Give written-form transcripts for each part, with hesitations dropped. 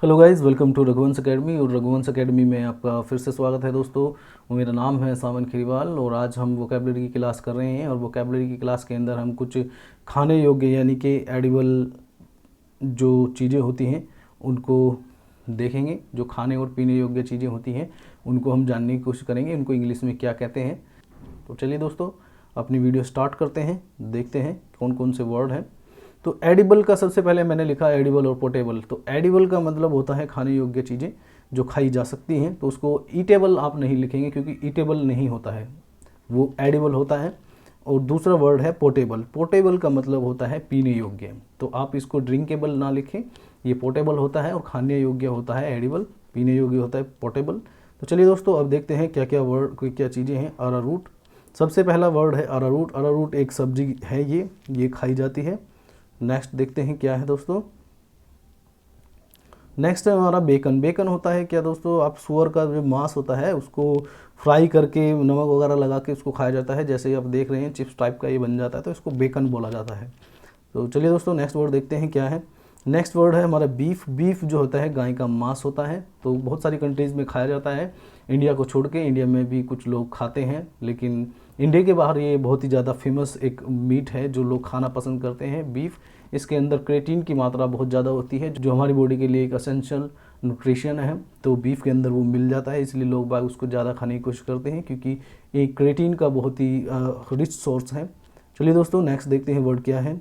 Hello guys, welcome to Raghuvansh Academy. और Raghuvansh academy में आपका फिर से स्वागत है दोस्तों। और मेरा नाम है सावन खीरीवाल और आज हम वोकेबलरी की क्लास कर रहे हैं। और वोकेबलरी की क्लास के अंदर हम कुछ खाने योग्य यानी कि एडिबल जो चीज़ें होती हैं उनको देखेंगे। जो खाने और पीने योग्य चीज़ें होती हैं उनको हम जानने की कोशिश करेंगे, उनको इंग्लिश में क्या कहते हैं। तो चलिए दोस्तों, अपनी वीडियो स्टार्ट करते हैं, देखते हैं कौन कौन से वर्ड हैं। तो एडिबल का सबसे पहले मैंने लिखा एडिबल और पोर्टेबल। तो एडिबल का मतलब होता है खाने योग्य चीज़ें जो खाई जा सकती हैं। तो उसको ईटेबल आप नहीं लिखेंगे क्योंकि ईटेबल नहीं होता है, वो एडिबल होता है। और दूसरा वर्ड है पोर्टेबल। पोर्टेबल का मतलब होता है पीने योग्य। तो आप इसको ड्रिंकेबल ना लिखें, ये पोर्टेबल होता है। और खाने योग्य होता है एडिबल, पीने योग्य होता है पोर्टेबल। तो चलिए दोस्तों, अब देखते हैं क्या क्या वर्ड, क्या चीज़ें हैं। अरारूट सबसे पहला वर्ड है अरारूट। अरारूट एक सब्जी है, ये खाई जाती है। नेक्स्ट देखते हैं क्या है दोस्तों। नेक्स्ट है हमारा बेकन। बेकन होता है क्या दोस्तों, आप सुअर का जो मांस होता है उसको फ्राई करके नमक वगैरह लगा के उसको खाया जाता है। जैसे आप देख रहे हैं चिप्स टाइप का ये बन जाता है, तो इसको बेकन बोला जाता है। तो चलिए दोस्तों, नेक्स्ट वर्ड देखते हैं क्या है। नेक्स्ट वर्ड है हमारा बीफ। बीफ जो होता है गाय का मांस होता है। तो बहुत सारी कंट्रीज़ में खाया जाता है, इंडिया को छोड़ के। इंडिया में भी कुछ लोग खाते हैं, लेकिन इंडिया के बाहर ये बहुत ही ज़्यादा फेमस एक मीट है जो लोग खाना पसंद करते हैं, बीफ। इसके अंदर क्रेटीन की मात्रा बहुत ज़्यादा होती है जो हमारी बॉडी के लिए एक असेंशियल न्यूट्रिशन है। तो बीफ के अंदर वो मिल जाता है, इसलिए लोग बाग उसको ज़्यादा खाने की कोशिश करते हैं क्योंकि एक क्रेटीन का बहुत ही रिच सोर्स है। चलिए दोस्तों, नेक्स्ट देखते हैं वर्ड क्या है।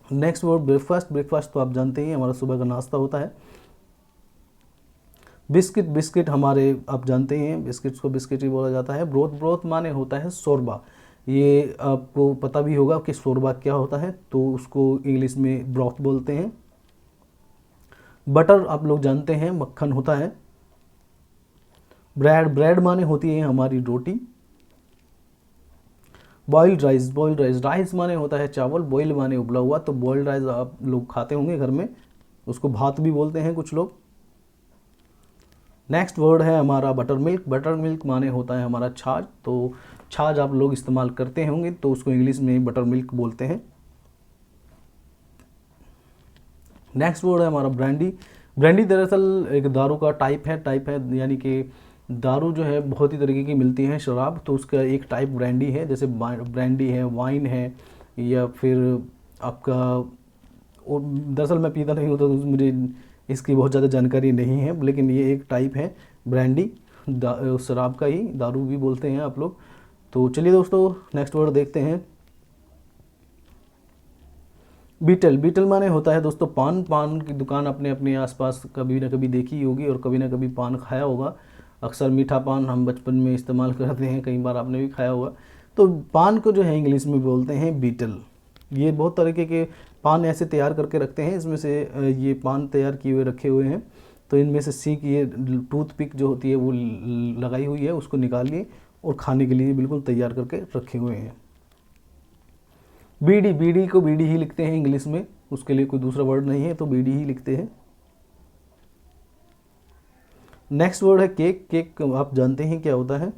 Next word breakfast. ब्रेकफास्ट तो आप जानते ही हमारा सुबह का नाश्ता होता है। बिस्किट। बिस्किट हमारे आप जानते हैं बिस्किट्स को बिस्किट ही बोला जाता है। ब्रोथ। ब्रोथ माने होता है शोरबा। ये आपको पता भी होगा कि शोरबा क्या होता है, तो उसको इंग्लिश में ब्रोथ बोलते हैं। बटर आप लोग जानते हैं मक्खन होता है। ब्रेड। ब्रेड माने होती है हमारी रोटी। Boiled rice. Boiled rice. Rice माने होता है चावल, बॉइल माने उबला हुआ। तो बॉइल्ड राइस आप लोग खाते होंगे घर में, उसको भात भी बोलते हैं कुछ लोग। नेक्स्ट वर्ड है हमारा बटर मिल्क। बटर मिल्क माने होता है हमारा छाछ। तो छाछ आप लोग इस्तेमाल करते होंगे, तो उसको इंग्लिश में बटर मिल्क बोलते हैं। नेक्स्ट वर्ड है हमारा ब्रांडी। ब्रांडी दरअसल एक दारू का टाइप है यानी कि दारू जो है बहुत ही तरीके की मिलती है, शराब। तो उसका एक टाइप ब्रांडी है, जैसे ब्रांडी है, वाइन है, या फिर आपका। और दरअसल मैं पीता नहीं हूँ तो मुझे इसकी बहुत ज़्यादा जानकारी नहीं है, लेकिन ये एक टाइप है ब्रांडी, शराब का ही दारू भी बोलते हैं आप लोग। तो चलिए दोस्तों, नेक्स्ट वर्ड देखते हैं। बीटल। बीटल माने होता है दोस्तों पान। पान की दुकान अपने अपने आसपास कभी ना कभी देखी होगी और कभी ना कभी पान खाया होगा। अक्सर मीठा पान हम बचपन में इस्तेमाल करते हैं, कई बार आपने भी खाया होगा। तो पान को जो है इंग्लिश में बोलते हैं बीटल। ये बहुत तरीके के पान ऐसे तैयार करके रखते हैं, इसमें से ये पान तैयार किए हुए रखे हुए हैं। तो इनमें से सीक, ये टूथपिक जो होती है वो लगाई हुई है, उसको निकालिए और खाने के लिए बिल्कुल तैयार करके रखे हुए हैं। बीडी। बीडी को बीडी ही लिखते हैं इंग्लिश में, उसके लिए कोई दूसरा वर्ड नहीं है, तो बीडी ही लिखते हैं। नेक्स्ट वर्ड है केक। केक आप जानते हैं क्या होता है।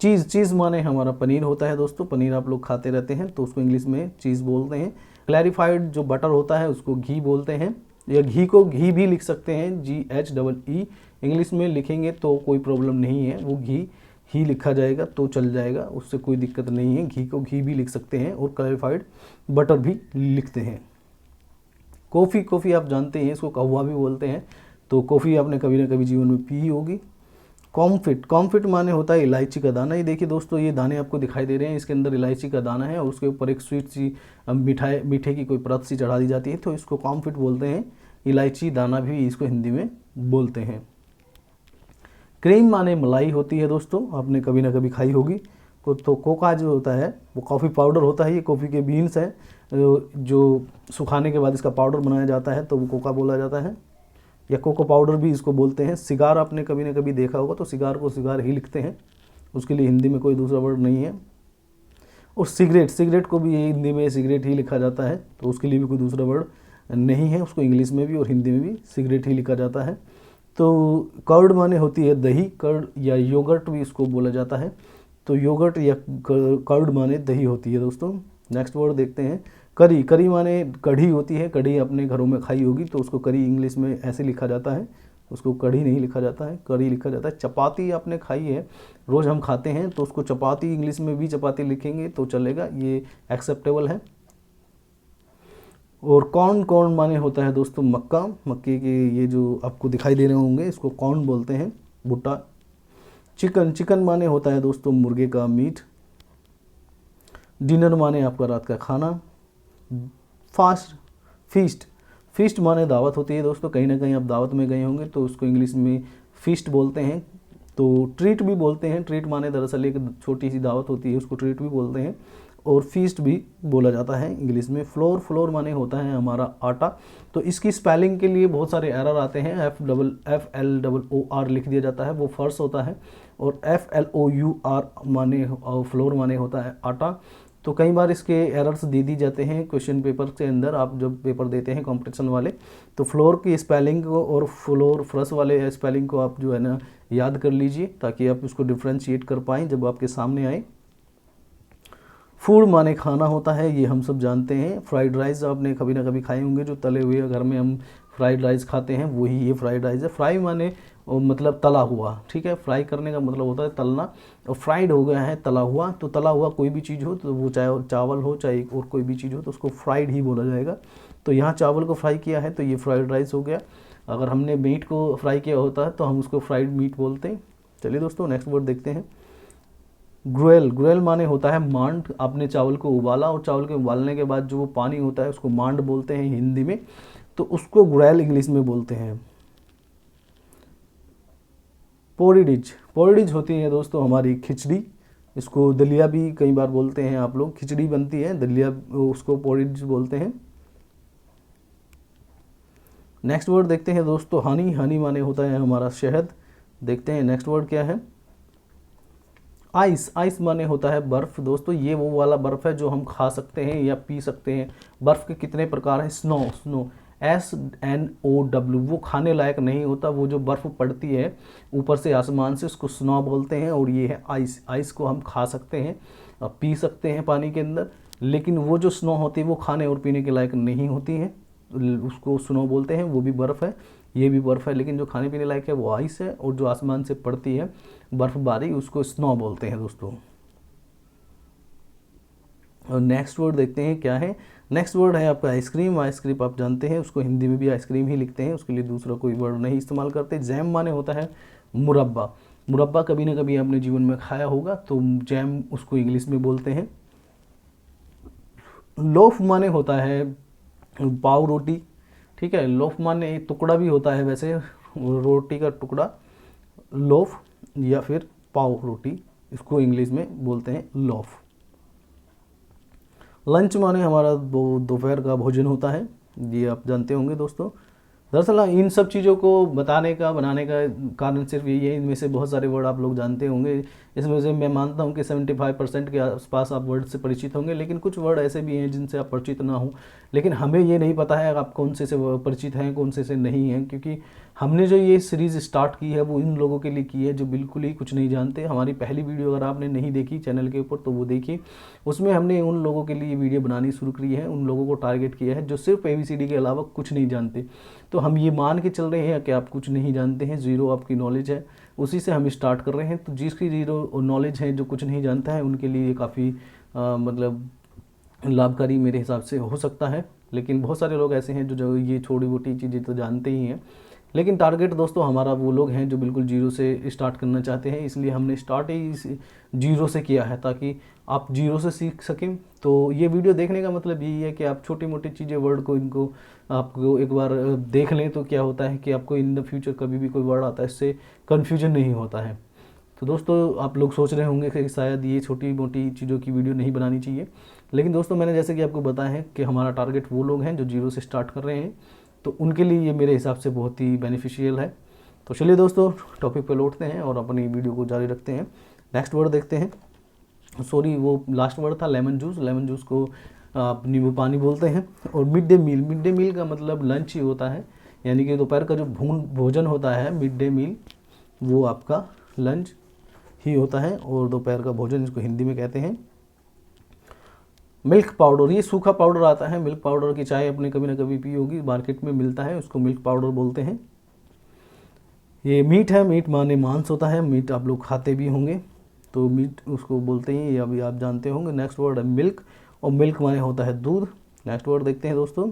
चीज़। चीज़ माने हमारा पनीर होता है दोस्तों। पनीर आप लोग खाते रहते हैं, तो उसको इंग्लिश में चीज़ बोलते हैं। क्लैरिफाइड जो बटर होता है उसको घी बोलते हैं, या घी को घी भी लिख सकते हैं, GHEE। इंग्लिश में लिखेंगे तो कोई प्रॉब्लम नहीं है, वो घी ही लिखा जाएगा तो चल जाएगा, उससे कोई दिक्कत नहीं है। घी को घी भी लिख सकते हैं और क्लैरिफाइड बटर भी लिखते हैं। कॉफ़ी। कॉफ़ी आप जानते हैं, इसको कहवा भी बोलते हैं। तो कॉफ़ी आपने कभी ना कभी जीवन में पी ही होगी। कॉम्फिट। कॉम्फिट माने होता है इलायची का दाना। ये देखिए दोस्तों, ये दाने आपको दिखाई दे रहे हैं, इसके अंदर इलायची का दाना है और उसके ऊपर एक स्वीट सी मिठाई, मीठे की कोई परत सी चढ़ा दी जाती है, तो इसको कॉम्फिट बोलते हैं। इलायची दाना भी इसको हिंदी में बोलते हैं। क्रीम माने मलाई होती है दोस्तों, आपने कभी ना कभी खाई होगी। तो कोका जो होता है वो कॉफ़ी पाउडर होता है, ये कॉफ़ी के बीन्स हैं जो सुखाने के बाद इसका पाउडर बनाया जाता है, तो वो कोका बोला जाता है, या कोको पाउडर भी इसको बोलते हैं। सिगार आपने कभी ना कभी देखा होगा, तो सिगार को सिगार ही लिखते हैं, उसके लिए हिंदी में कोई दूसरा वर्ड नहीं है। और सिगरेट। सिगरेट को भी हिंदी में सिगरेट ही लिखा जाता है, तो उसके लिए भी कोई दूसरा वर्ड नहीं है, उसको इंग्लिश में भी और हिंदी में भी सिगरेट ही लिखा जाता है। तो कर्ड माने होती है दही। कर्ड या योगर्ट भी इसको बोला जाता है, तो योगर्ट या कर्ड माने दही होती है दोस्तों। नेक्स्ट वर्ड देखते हैं करी। करी माने कढ़ी होती है, कढ़ी अपने घरों में खाई होगी तो उसको करी इंग्लिश में ऐसे लिखा जाता है, उसको कढ़ी नहीं लिखा जाता है, करी लिखा जाता है। चपाती आपने खाई है, रोज़ हम खाते हैं तो उसको चपाती इंग्लिश में भी चपाती लिखेंगे तो चलेगा, ये एक्सेप्टेबल है। और कॉर्न, कॉर्न माने होता है दोस्तों मक्का, मक्के के ये जो आपको दिखाई दे रहे होंगे इसको कॉर्न बोलते हैं, भुट्टा। चिकन, चिकन माने होता है दोस्तों मुर्गे का मीट। डिनर माने आपका रात का खाना। फास्ट, फीस्ट, फीस्ट माने दावत होती है दोस्तों, कहीं ना कहीं आप दावत में गए होंगे तो उसको इंग्लिश में फीस्ट बोलते हैं। तो ट्रीट भी बोलते हैं, ट्रीट माने दरअसल एक छोटी सी दावत होती है उसको ट्रीट भी बोलते हैं, और फीस्ट भी बोला जाता है इंग्लिश में। फ्लोर, फ्लोर माने होता है हमारा आटा। तो इसकी स्पेलिंग के लिए बहुत सारे एरर आते हैं, FLOOR लिख दिया जाता है, वो फर्स्ट होता है, और FLOUR माने फ्लोर माने होता है आटा। तो कई बार इसके एरर्स दे दी जाते हैं क्वेश्चन पेपर के अंदर, आप जब पेपर देते हैं कंपटीशन वाले, तो फ्लोर की स्पेलिंग को और फ्लोर फर्स्ट वाले स्पेलिंग को आप जो है ना याद कर लीजिए ताकि आप उसको डिफ्रेंशिएट कर पाएँ जब आपके सामने आए। फूड माने खाना होता है, ये हम सब जानते हैं। फ्राइड राइस आपने कभी ना कभी खाए होंगे, जो तले हुए घर में हम फ्राइड राइस खाते हैं वही ये फ्राइड राइस है। फ्राई माने मतलब तला हुआ, ठीक है, फ्राई करने का मतलब होता है तलना, और फ्राइड हो गया है तला हुआ। तो तला हुआ कोई भी चीज़ हो, तो वो चाहे चावल हो चाहे और कोई भी चीज़ हो तो उसको फ्राइड ही बोला जाएगा। तो यहाँ चावल को फ्राई किया है तो ये फ्राइड राइस हो गया। अगर हमने मीट को फ्राई किया होता है तो हम उसको फ्राइड मीट बोलते हैं। चलिए दोस्तों नेक्स्ट वर्ड देखते हैं। ग्रुएल, ग्रुएल माने होता है मांड। आपने चावल को उबाला और चावल के उबालने के बाद जो वो पानी होता है उसको मांड बोलते हैं हिंदी में, तो उसको ग्रुएल इंग्लिश में बोलते हैं। पोरिडिज, पोरिडिज होती है दोस्तों हमारी खिचड़ी, इसको दलिया भी कई बार बोलते हैं आप लोग, खिचड़ी बनती है दलिया, उसको पोरिडिज बोलते हैं। नेक्स्ट वर्ड देखते हैं दोस्तों हनी। हनी माने होता है हमारा शहद। देखते हैं नेक्स्ट वर्ड क्या है। आइस, आइस माने होता है बर्फ़ दोस्तों, ये वो वाला बर्फ़ है जो हम खा सकते हैं या पी सकते हैं। बर्फ़ के कितने प्रकार हैं। स्नो, स्नो SNOW, वो खाने लायक नहीं होता, वो जो बर्फ़ पड़ती है ऊपर से आसमान से उसको स्नो बोलते हैं। और ये है आइस, आइस को हम खा सकते हैं, पी सकते हैं पानी के अंदर, लेकिन वो जो स्नो होती है वो खाने और पीने के लायक नहीं होती है, उसको स्नो बोलते हैं, वो भी बर्फ़ है, ये भी बर्फ़ है, लेकिन जो खाने पीने लायक है वो आइस है, और जो आसमान से पड़ती है बर्फ़बारी उसको स्नो बोलते हैं दोस्तों। और नेक्स्ट वर्ड देखते हैं क्या है। नेक्स्ट वर्ड है आपका आइसक्रीम। आइसक्रीम आप जानते हैं उसको हिंदी में भी आइसक्रीम ही लिखते हैं, उसके लिए दूसरा कोई वर्ड नहीं इस्तेमाल करते। जैम माने होता है मुरब्बा। मुरब्बा कभी ना कभी आपने जीवन में खाया होगा, तो जैम उसको इंग्लिश में बोलते हैं। लोफ माने होता है पाव रोटी, ठीक है, लोफ माने टुकड़ा भी होता है वैसे, रोटी का टुकड़ा, लोफ या फिर पाव रोटी, इसको इंग्लिश में बोलते हैं लोफ। लंच माने हमारा दोपहर का भोजन होता है, ये आप जानते होंगे दोस्तों। दरअसल इन सब चीज़ों को बताने का बनाने का कारण सिर्फ यही है, इनमें से बहुत सारे वर्ड आप लोग जानते होंगे, इसमें से मैं मानता हूँ कि 75% के आसपास आप वर्ड से परिचित होंगे, लेकिन कुछ वर्ड ऐसे भी हैं जिनसे आप परिचित ना हो। लेकिन हमें ये नहीं पता है आप कौन से परिचित हैं कौन से नहीं हैं, क्योंकि हमने जो ये सीरीज़ स्टार्ट की है वो इन लोगों के लिए की है जो बिल्कुल ही कुछ नहीं जानते। हमारी पहली वीडियो अगर आपने नहीं देखी चैनल के ऊपर तो वो देखिए, उसमें हमने उन लोगों के लिए वीडियो बनानी शुरू की है, उन लोगों को टारगेट किया है जो सिर्फ ABCD के अलावा कुछ नहीं जानते। तो हम ये मान के चल रहे हैं कि आप कुछ नहीं जानते हैं, ज़ीरो आपकी नॉलेज है, उसी से हम स्टार्ट कर रहे हैं। तो जिसकी ज़ीरो नॉलेज है, जो कुछ नहीं जानता है, उनके लिए काफ़ी मतलब लाभकारी मेरे हिसाब से हो सकता है। लेकिन बहुत सारे लोग ऐसे हैं जो ये छोटी मोटी चीज़ें तो जानते ही हैं, लेकिन टारगेट दोस्तों हमारा वो लोग हैं जो बिल्कुल जीरो से स्टार्ट करना चाहते हैं, इसलिए हमने स्टार्ट ही जीरो से किया है ताकि आप जीरो से सीख सकें। तो ये वीडियो देखने का मतलब यही है कि आप छोटी मोटी चीज़ें वर्ड को इनको आपको एक बार देख लें, तो क्या होता है कि आपको इन द फ्यूचर कभी भी कोई वर्ड आता है इससे कन्फ्यूजन नहीं होता है। तो दोस्तों आप लोग सोच रहे होंगे कि शायद ये छोटी मोटी चीज़ों की वीडियो नहीं बनानी चाहिए, लेकिन दोस्तों मैंने जैसे कि आपको बताया है कि हमारा टारगेट वो लोग हैं जो जीरो से स्टार्ट कर रहे हैं, तो उनके लिए ये मेरे हिसाब से बहुत ही बेनिफिशियल है। तो चलिए दोस्तों टॉपिक पे लौटते हैं और अपनी वीडियो को जारी रखते हैं। नेक्स्ट वर्ड देखते हैं, सॉरी वो लास्ट वर्ड था लेमन जूस। लेमन जूस को आप नींबू पानी बोलते हैं। और mid day meal, mid day meal का मतलब लंच ही होता है, यानी कि दोपहर का जो भोजन होता है मिड डे मील, वो आपका लंच ही होता है और दोपहर का भोजन इसको हिंदी में कहते हैं। मिल्क पाउडर, ये सूखा पाउडर आता है मिल्क पाउडर की, चाय आपने कभी ना कभी पी होगी, मार्केट में मिलता है, उसको मिल्क पाउडर बोलते हैं। ये मीट है, मीट माने मांस होता है, मीट आप लोग खाते भी होंगे तो मीट उसको बोलते हैं, ये अभी आप जानते होंगे। नेक्स्ट वर्ड है मिल्क, और मिल्क माने होता है दूध। नेक्स्ट वर्ड देखते हैं दोस्तों,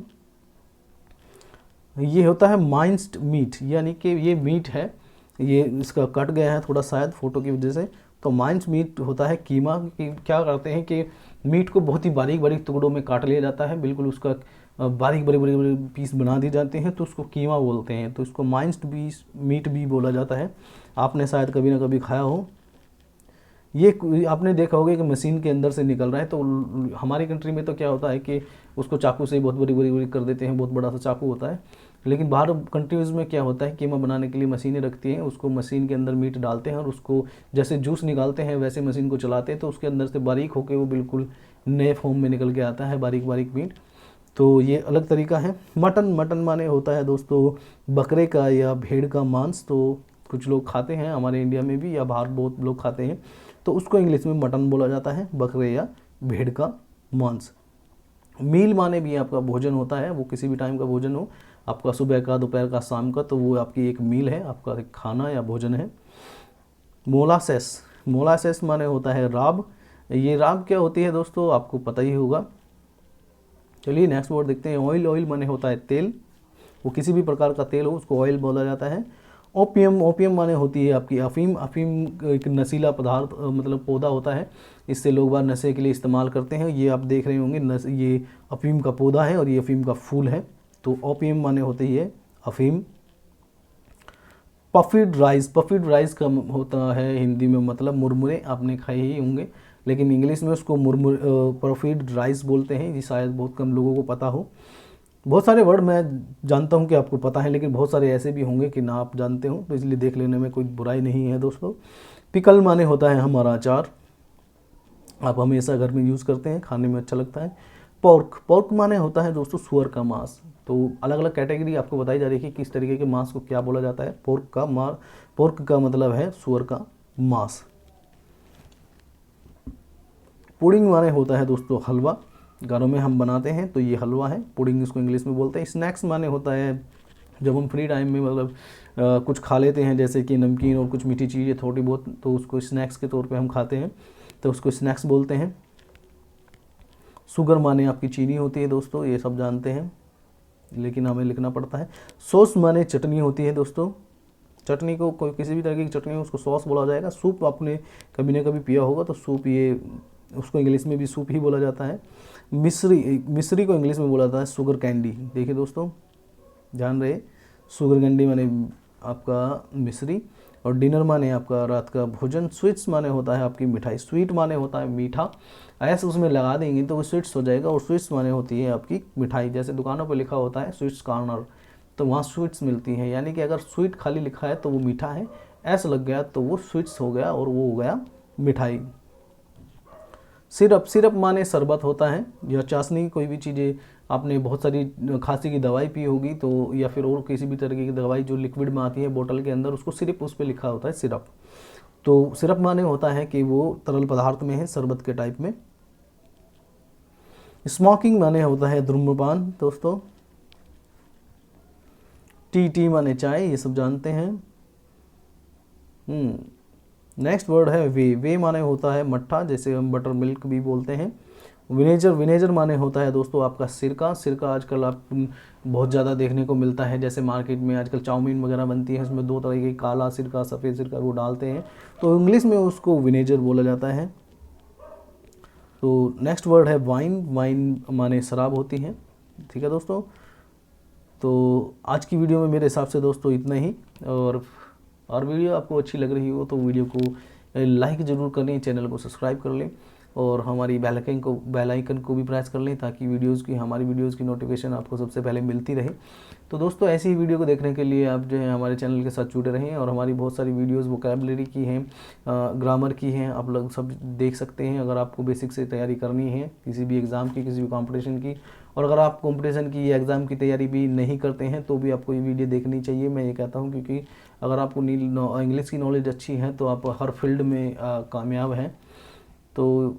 ये होता है माइंस्ड मीट, यानी कि ये मीट है, ये इसका कट गया है थोड़ा शायद फ़ोटो की वजह से। तो माइंस मीट होता है कीमा, कि क्या करते हैं कि मीट को बहुत ही बारीक बारीक टुकड़ों में काट लिया जाता है, बिल्कुल उसका बारीक बड़े बड़े बड़े पीस बना दिए जाते हैं, तो उसको कीमा बोलते हैं। तो इसको माइंस्ड मीट भी बोला जाता है, आपने शायद कभी ना कभी खाया हो। ये आपने देखा होगा कि मशीन के अंदर से निकल रहा है, तो हमारी कंट्री में तो क्या होता है कि उसको चाकू से बहुत बड़ी बड़ी बड़ी कर देते हैं, बहुत बड़ा सा चाकू होता है। लेकिन बाहर कंट्रीज़ में क्या होता है, कीमा बनाने के लिए मशीनें रखती हैं, उसको मशीन के अंदर मीट डालते हैं और उसको जैसे जूस निकालते हैं वैसे मशीन को चलाते हैं, तो उसके अंदर से बारीक होकर वो बिल्कुल नए फॉर्म में निकल के आता है, बारीक बारीक मीट। तो ये अलग तरीका है। मटन, मटन माने होता है दोस्तों बकरे का या भेड़ का मांस, तो कुछ लोग खाते हैं हमारे इंडिया में भी, या बाहर बहुत लोग खाते हैं, तो उसको इंग्लिश में मटन बोला जाता है, बकरे या भेड़ का मांस। मील माने भी आपका भोजन होता है, वो किसी भी टाइम का भोजन हो, आपका सुबह का, दोपहर का, शाम का, तो वो आपकी एक मील है, आपका एक खाना या भोजन है। मोलासेस, मोलासेस माने होता है राब। ये राब क्या होती है दोस्तों, आपको पता ही होगा। चलिए नेक्स्ट वर्ड देखते हैं। ऑयल, ऑयल माने होता है तेल, वो किसी भी प्रकार का तेल हो उसको ऑयल बोला जाता है। ओपियम, ओपियम माने होती है आपकी अफीम। अफीम एक नशीला पदार्थ मतलब पौधा होता है, इससे लोग बार नशे के लिए इस्तेमाल करते हैं। ये आप देख रहे होंगे ये अफीम का पौधा है और ये अफीम का फूल है। तो ओपियम माने होती है अफीम। पफिड राइस, पफिड राइस का होता है हिंदी में मतलब मुरमुरे, आपने खाए ही होंगे, लेकिन इंग्लिश में उसको मुरमुर पफिड राइस बोलते हैं। ये शायद बहुत कम लोगों को पता हो। बहुत सारे वर्ड मैं जानता हूँ कि आपको पता है, लेकिन बहुत सारे ऐसे भी होंगे कि ना आप जानते हो, तो इसलिए देख लेने में कोई बुराई नहीं है दोस्तों। पिकल माने होता है हमारा अचार, आप हमेशा घर में यूज़ करते हैं, खाने में अच्छा लगता है। पोर्क, पोर्क माने होता है दोस्तों सुअर का मांस। तो अलग अलग कैटेगरी आपको बताई जा रही है कि किस तरीके के मांस को क्या बोला जाता है। पोर्क का मतलब है सुअर का मांस। पुडिंग माने होता है दोस्तों हलवा, घरों में हम बनाते हैं तो ये हलवा है, पुडिंग इसको इंग्लिश में बोलते हैं। स्नैक्स माने होता है जब हम फ्री टाइम में मतलब कुछ खा लेते हैं, जैसे कि नमकीन और कुछ मीठी चीज़ें थोड़ी बहुत, तो उसको स्नैक्स के तौर पे हम खाते हैं, तो उसको स्नैक्स बोलते हैं। शुगर माने आपकी चीनी होती है दोस्तों, ये सब जानते हैं, लेकिन हमें लिखना पड़ता है। सॉस माने चटनी होती है दोस्तों, चटनी को कोई किसी भी तरह की चटनी हो उसको सॉस बोला जाएगा। सूप आपने कभी ना कभी पिया होगा, तो सूप, ये उसको इंग्लिश में भी सूप ही बोला जाता है। मिश्री, मिश्री को इंग्लिश में बोला जाता है शुगर कैंडी। देखिए दोस्तों, जान रहे, शुगर कैंडी माने आपका मिश्री, और डिनर माने आपका रात का भोजन। स्वीट्स माने होता है आपकी मिठाई, स्वीट माने होता है मीठा, ऐसे उसमें लगा देंगे तो वो स्वीट्स हो जाएगा। और स्वीट्स माने होती है आपकी मिठाई, जैसे दुकानों पर लिखा होता है स्वीट्स कॉर्नर, तो वहाँ स्वीट्स मिलती हैं, यानी कि अगर स्वीट खाली लिखा है तो वो मीठा है, ऐसा लग गया तो वो स्वीट्स हो गया और वो हो गया मिठाई। सिरप, सिरप माने शरबत होता है या चाशनी, कोई भी चीज़ें आपने बहुत सारी खांसी की दवाई पी होगी तो, या फिर और किसी भी तरीके की दवाई जो लिक्विड में आती है बोतल के अंदर, उसको सिरप, उस पर लिखा होता है सिरप। तो सिरप माने होता है कि वो तरल पदार्थ में है, शरबत के टाइप में। स्मोकिंग माने होता है धूम्रपान दोस्तों। टी माने चाय, ये सब जानते हैं। नेक्स्ट वर्ड है वे, वे माने होता है मट्ठा, जैसे हम बटर मिल्क भी बोलते हैं। विनेजर, विनेजर माने होता है दोस्तों आपका सिरका। सिरका आजकल आप बहुत ज़्यादा देखने को मिलता है, जैसे मार्केट में आजकल चाउमीन वगैरह बनती है, उसमें दो तरह के, काला सिरका, सफ़ेद सिरका, वो डालते हैं, तो इंग्लिश में उसको विनेजर बोला जाता है। तो नेक्स्ट वर्ड है वाइन, वाइन माने शराब होती है। ठीक है दोस्तों, तो आज की वीडियो में मेरे हिसाब से दोस्तों इतना ही, और वीडियो आपको अच्छी लग रही हो तो वीडियो को लाइक ज़रूर कर लें, चैनल को सब्सक्राइब कर लें, और हमारी बेल आइकन को भी प्रेस कर लें, ताकि हमारी वीडियोज़ की नोटिफिकेशन आपको सबसे पहले मिलती रहे। तो दोस्तों ऐसी ही वीडियो को देखने के लिए आप जो है हमारे चैनल के साथ जुड़े रहें, और हमारी बहुत सारी वीडियोज़ वोकैबुलरी की हैं, ग्रामर की हैं, आप लोग सब देख सकते हैं। अगर आपको बेसिक से तैयारी करनी है किसी भी एग्ज़ाम की, किसी भी कॉम्पिटिशन की, और अगर आप कॉम्पिटिशन की या एग्ज़ाम की तैयारी भी नहीं करते हैं तो भी आपको ये वीडियो देखनी चाहिए, मैं ये कहता हूँ, क्योंकि अगर आपको इंग्लिश की नॉलेज अच्छी है तो आप हर फील्ड में कामयाब हैं। तो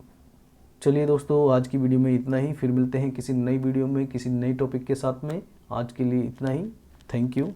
चलिए दोस्तों, आज की वीडियो में इतना ही। फिर मिलते हैं किसी नई वीडियो में किसी नई टॉपिक के साथ में। आज के लिए इतना ही। Thank you.